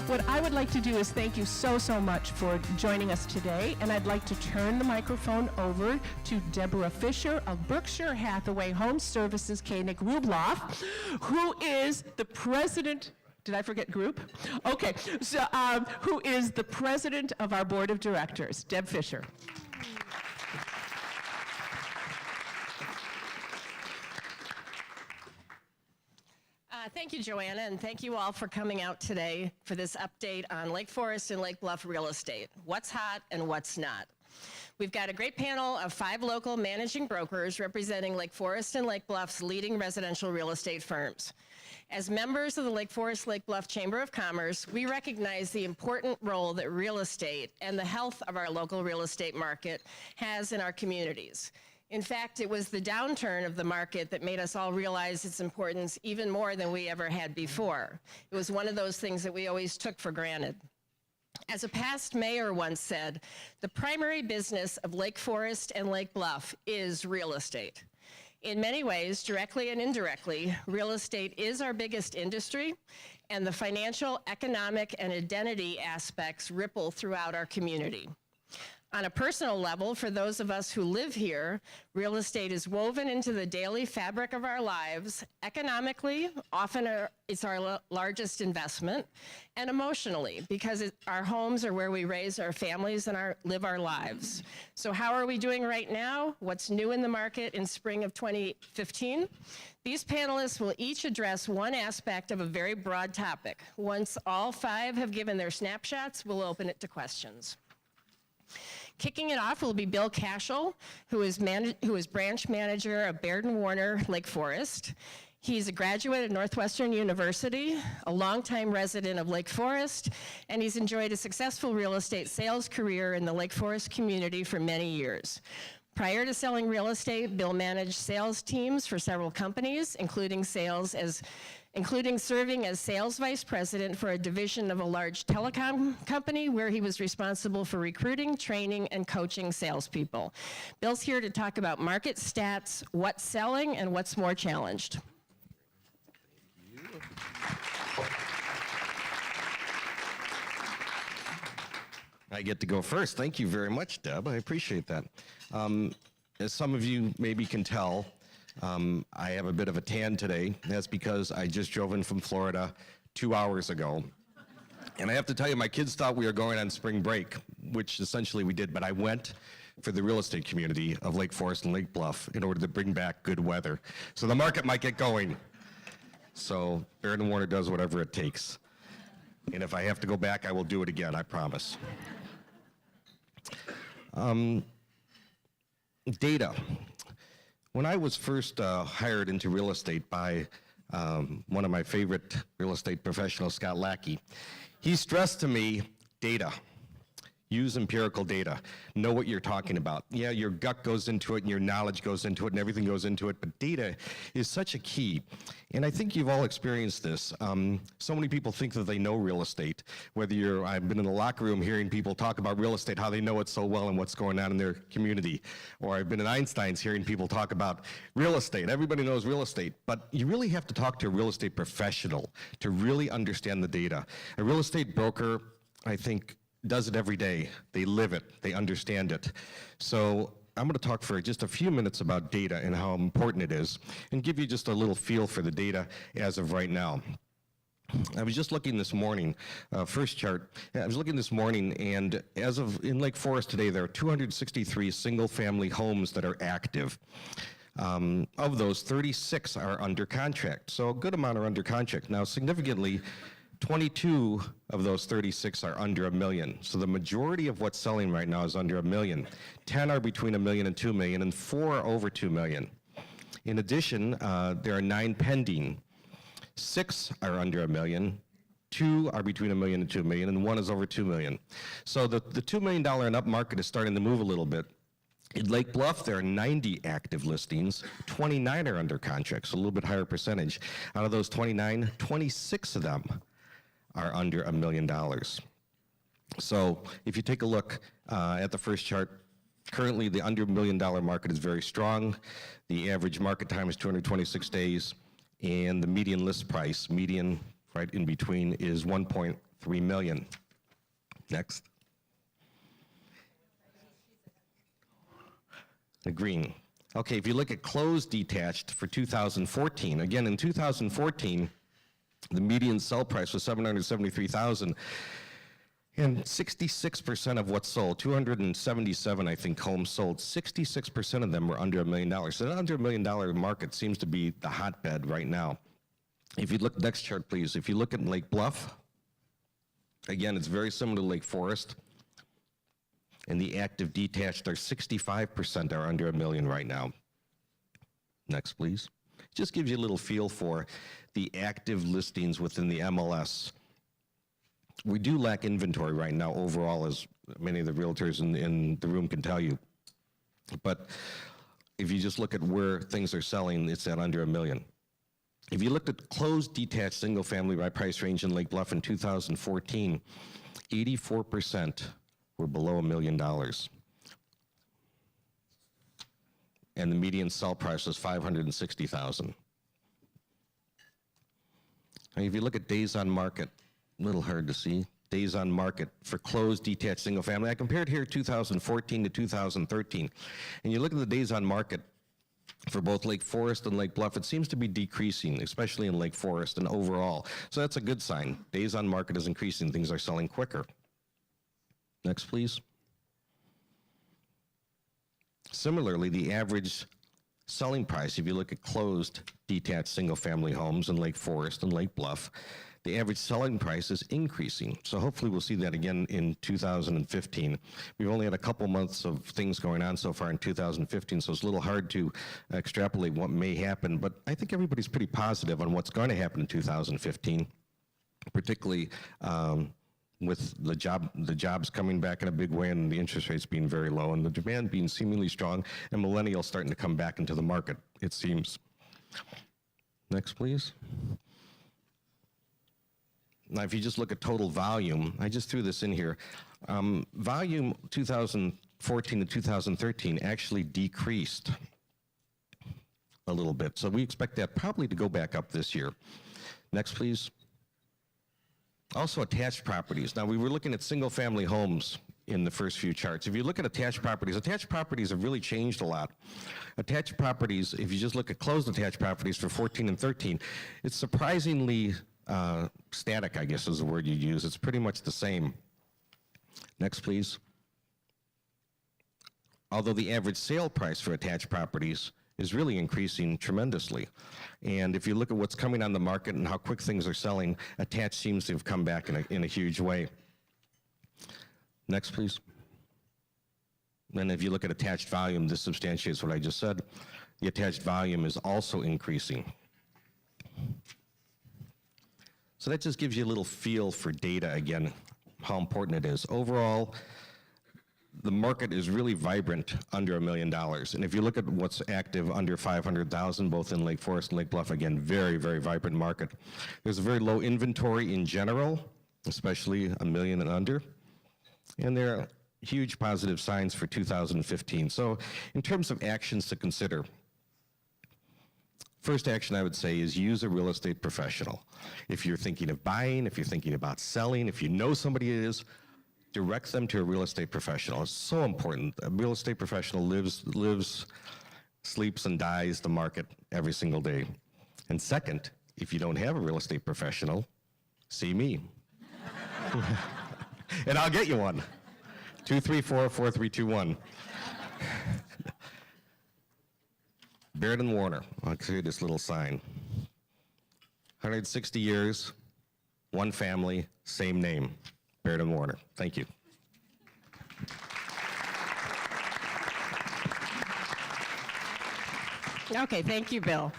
What I would like to do is thank you so much for joining us today, and I'd like to turn the microphone over to Deborah Fisher of Berkshire Hathaway Home Services Koenig Rubloff, who is the president. Did I forget group? Okay, so who is the president of our board of directors, Deb Fisher. Thank you, Joanna, and thank you all for coming out today for this update on Lake Forest and Lake Bluff real estate. What's hot and what's not. We've got a great panel of 5 local managing brokers representing Lake Forest and Lake Bluff's leading residential real estate firms. As members of the Lake Forest Lake Bluff Chamber of Commerce, we recognize the important role that real estate and the health of our local real estate market has in our communities. In fact, it was the downturn of the market that made us all realize its importance even more than we ever had before. It was one of those things that we always took for granted. As a past mayor once said, the primary business of Lake Forest and Lake Bluff is real estate. In many ways, directly and indirectly, real estate is our biggest industry, and the financial, economic, and identity aspects ripple throughout our community. On a personal level, for those of us who live here, real estate is woven into the daily fabric of our lives. Economically, often it's our largest investment, and emotionally, because our homes are where we raise our families and live our lives. So how are we doing right now? What's new in the market in spring of 2015? These panelists will each address one aspect of a very broad topic. Once all 5 have given their snapshots, we'll open it to questions. Kicking it off will be Bill Kashul, who is branch manager of Baird and Warner Lake Forest. He's a graduate of Northwestern University, a longtime resident of Lake Forest, and he's enjoyed a successful real estate sales career in the Lake Forest community for many years. Prior to selling real estate, Bill managed sales teams for several companies, including serving as sales vice president for a division of a large telecom company where he was responsible for recruiting, training, and coaching salespeople. Bill's here to talk about market stats, what's selling, and what's more challenged. I get to go first. Thank you very much, Deb. I appreciate that. As some of you maybe can tell, I have a bit of a tan today. That's because I just drove in from Florida 2 hours ago. And I have to tell you, my kids thought we were going on spring break, which essentially we did, but I went for the real estate community of Lake Forest and Lake Bluff in order to bring back good weather. So the market might get going. So Baird and Warner does whatever it takes. And if I have to go back, I will do it again, I promise. Data. When I was first hired into real estate by one of my favorite real estate professionals, Scott Lackey, he stressed to me, data. Use empirical data. Know what you're talking about. Yeah, your gut goes into it and your knowledge goes into it and everything goes into it, but data is such a key. And I think you've all experienced this. So many people think that they know real estate. I've been in the locker room hearing people talk about real estate, how they know it so well and what's going on in their community. Or I've been in Einstein's hearing people talk about real estate. Everybody knows real estate, but you really have to talk to a real estate professional to really understand the data. A real estate broker, I think, does it every day. They live it, they understand it. So I'm going to talk for just a few minutes about data and how important it is, and give you just a little feel for the data as of right now. I was just looking this morning, first chart, I was looking this morning, and as of in Lake Forest today, there are 263 single-family homes that are active. Of those, 36 are under contract, so a good amount are under contract. Now, significantly, 22 of those 36 are under $1 million. So the majority of what's selling right now is under $1 million. 10 are between $1 million and $2 million, and 4 are over $2 million. In addition, there are 9 pending. 6 are under $1 million. 2 are between $1 million and $2 million, and 1 is over $2 million. So the $2 million and up market is starting to move a little bit. In Lake Bluff, there are 90 active listings. 29 are under contract, so a little bit higher percentage. Out of those 29, 26 of them are under $1 million. So if you take a look at the first chart, currently the under $1 million market is very strong. The average market time is 226 days, and the median list price, median right in between, is 1.3 3 million. Next. The green. Okay, if you look at closed detached for 2014, again, in 2014, the median sell price was $773,000, and 66% of what's sold, 277, I think, homes sold, 66% of them were under $1 million. So that under $1 million market seems to be the hotbed right now. If you look, next chart, please. If you look at Lake Bluff, again, it's very similar to Lake Forest. And the active detached are 65% are under $1 million right now. Next, please. Just gives you a little feel for the active listings within the MLS. We do lack inventory right now overall, as many of the realtors in the room can tell you. But if you just look at where things are selling, it's at under $1 million. If you looked at closed detached single family by price range in Lake Bluff in 2014, 84% were below $1 million. And the median sell price was $560,000. If you look at days on market, a little hard to see. Days on market for closed detached single family. I compared here 2014 to 2013. And you look at the days on market for both Lake Forest and Lake Bluff, it seems to be decreasing, especially in Lake Forest and overall. So that's a good sign. Days on market is increasing. Things are selling quicker. Next, please. Similarly, the average selling price, if you look at closed detached single-family homes in Lake Forest and Lake Bluff, the average selling price is increasing. So hopefully we'll see that again in 2015. We've only had a couple months of things going on so far in 2015, so it's a little hard to extrapolate what may happen, but I think everybody's pretty positive on what's going to happen in 2015, particularly with the jobs coming back in a big way and the interest rates being very low and the demand being seemingly strong and millennials starting to come back into the market, it seems. Next, please. Now, if you just look at total volume, I just threw this in here. Volume 2014 to 2013 actually decreased a little bit. So we expect that probably to go back up this year. Next, please. Also attached properties. Now, we were looking at single-family homes in the first few charts. If you look at attached properties have really changed a lot. Attached properties, if you just look at closed attached properties for 14 and 13, it's surprisingly static, I guess is the word you use. It's pretty much the same. Next, please. Although the average sale price for attached properties is really increasing tremendously. And if you look at what's coming on the market and how quick things are selling, attached seems to have come back in a huge way. Next, please. And if you look at attached volume, this substantiates what I just said. The attached volume is also increasing. So that just gives you a little feel for data, again, how important it is. Overall, the market is really vibrant under $1 million. And if you look at what's active under 500,000, both in Lake Forest and Lake Bluff, again, very, very vibrant market. There's a very low inventory in general, especially $1 million and under. And there are huge positive signs for 2015. So in terms of actions to consider, first action I would say is use a real estate professional. If you're thinking of buying, if you're thinking about selling, if you know somebody it is, direct them to a real estate professional. It's so important. A real estate professional lives, sleeps, and dies the market every single day. And second, if you don't have a real estate professional, see me. And I'll get you one. 234-4321. Baird and Warner. I'll create this little sign. 160 years, one family, same name. Baird and Warner. Thank you. Okay, thank you, Bill.